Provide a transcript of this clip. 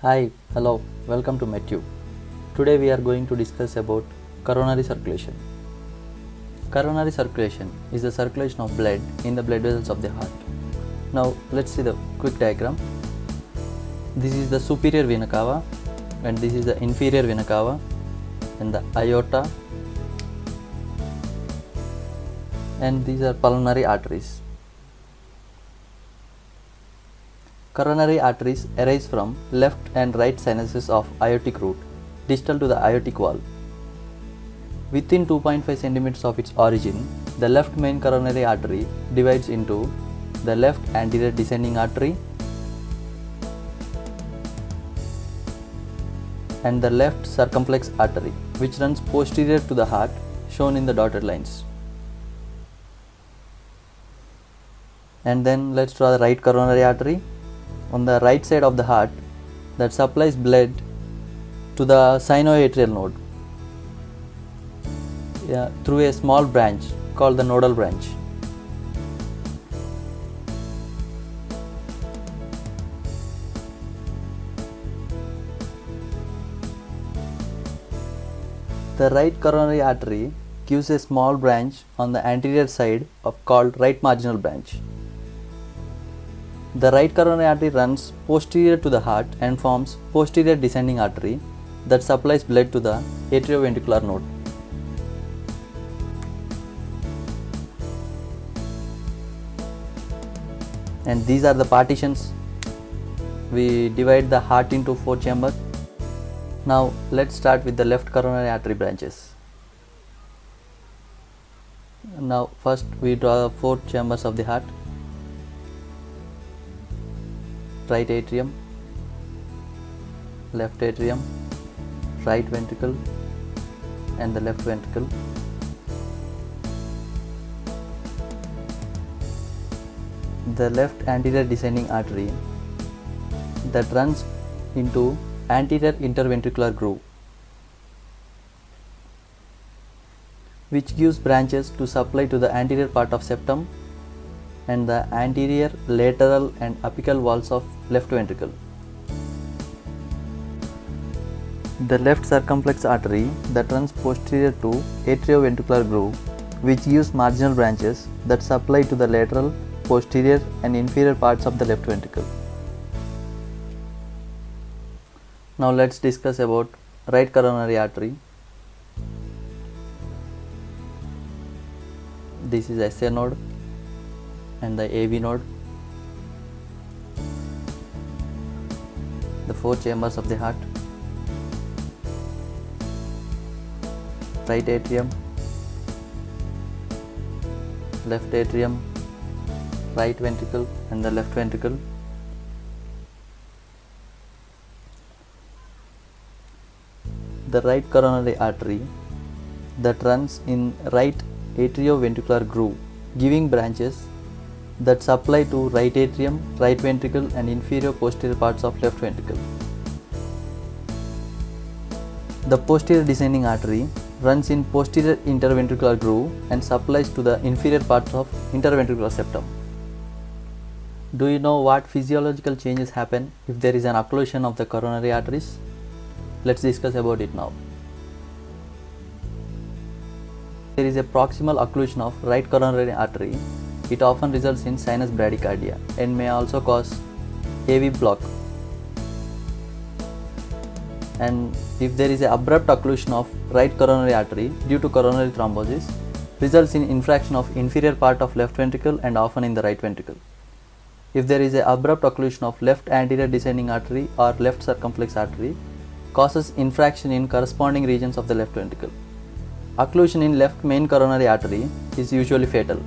Hi, hello, welcome to MedTube. Today we are going to discuss about coronary circulation. Coronary circulation is the circulation of blood in the blood vessels of the heart. Now let's see the quick diagram. This is the superior vena cava and this is the inferior vena cava and the aorta, and these are pulmonary arteries. Coronary arteries arise from left and right sinuses of aortic root, distal to the aortic wall. Within 2.5 cm of its origin, the left main coronary artery divides into the left anterior descending artery and the left circumflex artery, which runs posterior to the heart, shown in the dotted lines. And then let's draw the right coronary artery on the right side of the heart that supplies blood to the sinoatrial node through a small branch called the nodal branch. The right coronary artery gives a small branch on the anterior side called right marginal branch. The right coronary artery runs posterior to the heart and forms posterior descending artery that supplies blood to the atrioventricular node. And these are the partitions. We divide the heart into 4 chambers. Now let's start with the left coronary artery branches. Now first we draw 4 chambers of the heart. Right atrium, left atrium, right ventricle and the left ventricle. The left anterior descending artery that runs into anterior interventricular groove, which gives branches to supply to the anterior part of septum and the anterior, lateral and apical walls of left ventricle. The left circumflex artery that runs posterior to atrioventricular groove, which gives marginal branches that supply to the lateral, posterior and inferior parts of the left ventricle. Now let's discuss about right coronary artery. This is SA node and the AV node, the 4 chambers of the heart, right atrium, left atrium, right ventricle and the left ventricle. The right coronary artery that runs in right atrioventricular groove, giving branches that supply to right atrium, right ventricle and inferior posterior parts of left ventricle. The posterior descending artery runs in posterior interventricular groove and supplies to the inferior parts of interventricular septum. Do you know what physiological changes happen if there is an occlusion of the coronary arteries? Let's discuss about it now. There is a proximal occlusion of right coronary artery. It often results in sinus bradycardia and may also cause AV block. And if there is an abrupt occlusion of right coronary artery due to coronary thrombosis, results in infraction of inferior part of left ventricle and often in the right ventricle. If there is an abrupt occlusion of left anterior descending artery or left circumflex artery, causes infraction in corresponding regions of the left ventricle. Occlusion in left main coronary artery is usually fatal.